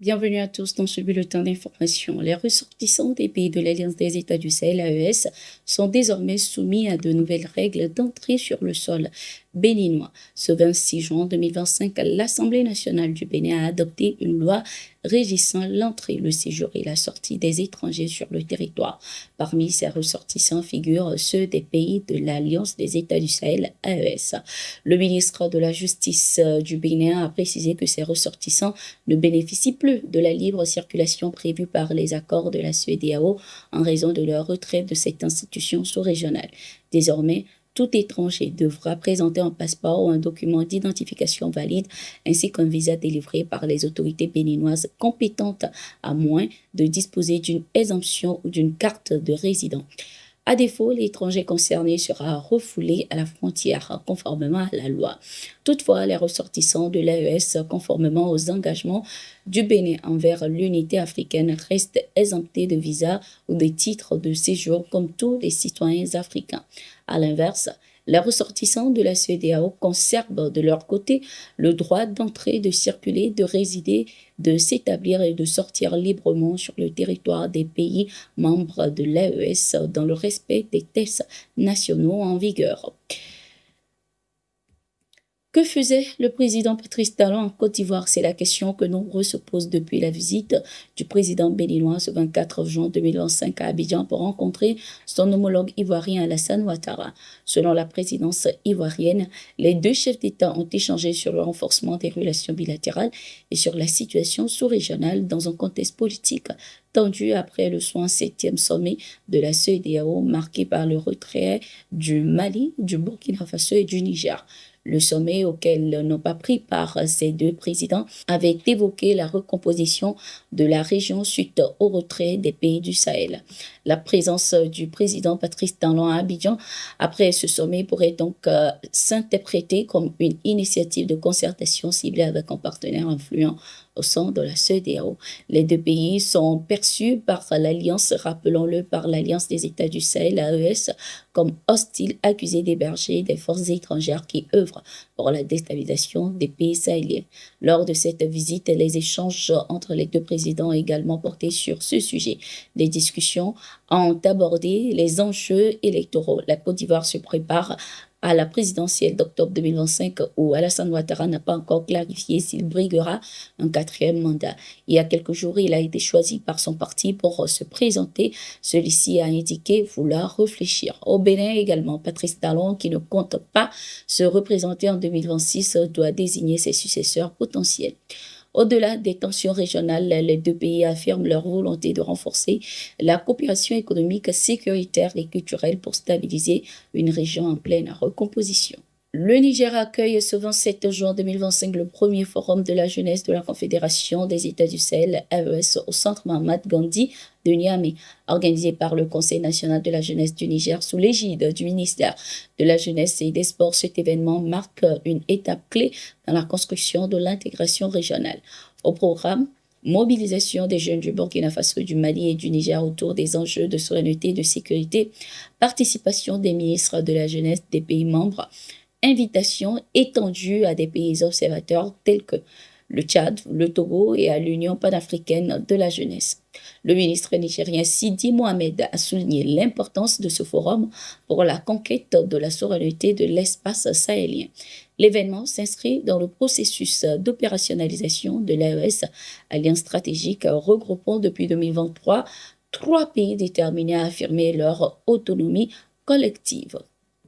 Bienvenue à tous dans ce bulletin d'information. Les ressortissants des pays de l'Alliance des États du Sahel, AES, sont désormais soumis à de nouvelles règles d'entrée sur le sol béninois. Ce 26 juin 2025, l'Assemblée nationale du Bénin a adopté une loi régissant l'entrée, le séjour et la sortie des étrangers sur le territoire. Parmi ces ressortissants figurent ceux des pays de l'Alliance des États du Sahel, AES. Le ministre de la Justice du Bénin a précisé que ces ressortissants ne bénéficient plus de la libre circulation prévue par les accords de la CEDEAO en raison de leur retrait de cette institution sous-régionale. Désormais, tout étranger devra présenter un passeport ou un document d'identification valide ainsi qu'un visa délivré par les autorités béninoises compétentes à moins de disposer d'une exemption ou d'une carte de résident. À défaut, l'étranger concerné sera refoulé à la frontière conformément à la loi. Toutefois, les ressortissants de l'AES, conformément aux engagements du Bénin envers l'unité africaine, restent exemptés de visa ou de titres de séjour comme tous les citoyens africains. À l'inverse, les ressortissants de la CEDEAO conservent de leur côté le droit d'entrer, de circuler, de résider, de s'établir et de sortir librement sur le territoire des pays membres de l'AES dans le respect des tests nationaux en vigueur. Que faisait le président Patrice Talon en Côte d'Ivoire? C'est la question que nombreux se posent depuis la visite du président béninois ce 24 juin 2025 à Abidjan pour rencontrer son homologue ivoirien Alassane Ouattara. Selon la présidence ivoirienne, les deux chefs d'État ont échangé sur le renforcement des relations bilatérales et sur la situation sous-régionale dans un contexte politique tendu après le 67e sommet de la CEDEAO marqué par le retrait du Mali, du Burkina Faso et du Niger. Le sommet auquel n'ont pas pris part ces deux présidents avait évoqué la recomposition de la région suite au retrait des pays du Sahel. La présence du président Patrice Talon à Abidjan après ce sommet pourrait donc s'interpréter comme une initiative de concertation ciblée avec un partenaire influent au sein de la CEDEAO. Les deux pays sont perçus par l'Alliance, rappelons-le, par l'Alliance des États du Sahel, AES, comme hostiles, accusés d'héberger des forces étrangères qui œuvrent pour la déstabilisation des pays sahéliens. Lors de cette visite, les échanges entre les deux présidents ont également porté sur ce sujet. Les discussions ont abordé les enjeux électoraux. La Côte d'Ivoire se prépare à la présidentielle d'octobre 2025 où Alassane Ouattara n'a pas encore clarifié s'il briguera un 4e mandat. Il y a quelques jours, il a été choisi par son parti pour se présenter. Celui-ci a indiqué vouloir réfléchir. Au Bénin également, Patrice Talon, qui ne compte pas se représenter en 2026, doit désigner ses successeurs potentiels. Au-delà des tensions régionales, les deux pays affirment leur volonté de renforcer la coopération économique, sécuritaire et culturelle pour stabiliser une région en pleine recomposition. Le Niger accueille ce 27 juin 2025 le premier forum de la jeunesse de la Confédération des États du Sahel, AES, au centre Mahatma Gandhi de Niamey, organisé par le Conseil national de la jeunesse du Niger sous l'égide du ministère de la Jeunesse et des Sports. Cet événement marque une étape clé dans la construction de l'intégration régionale. Au programme, mobilisation des jeunes du Burkina Faso, du Mali et du Niger autour des enjeux de souveraineté et de sécurité, participation des ministres de la jeunesse des pays membres, invitation étendue à des pays observateurs tels que le Tchad, le Togo et à l'Union panafricaine de la jeunesse. Le ministre nigérien Sidi Mohamed a souligné l'importance de ce forum pour la conquête de la souveraineté de l'espace sahélien. L'événement s'inscrit dans le processus d'opérationnalisation de l'AES, alliance stratégique regroupant depuis 2023 3 pays déterminés à affirmer leur autonomie collective.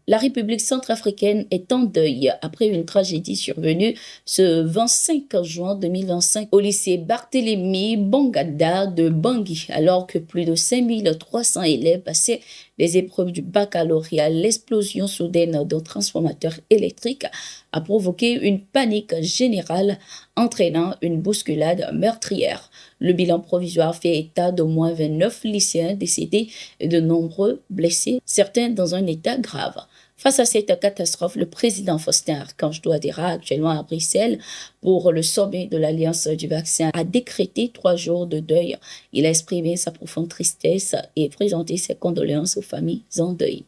La République centrafricaine est en deuil après une tragédie survenue ce 25 juin 2025 au lycée Barthélemy Bongada de Bangui, alors que plus de 5300 élèves passaient les épreuves du baccalauréat. L'explosion soudaine d'un transformateur électrique a provoqué une panique générale entraînant une bousculade meurtrière. Le bilan provisoire fait état d'au moins 29 lycéens décédés et de nombreux blessés, certains dans un état grave. Face à cette catastrophe, le président Faustin Archange Touadéra, actuellement à Bruxelles, pour le sommet de l'Alliance du vaccin, a décrété 3 jours de deuil. Il a exprimé sa profonde tristesse et présenté ses condoléances aux familles en deuil.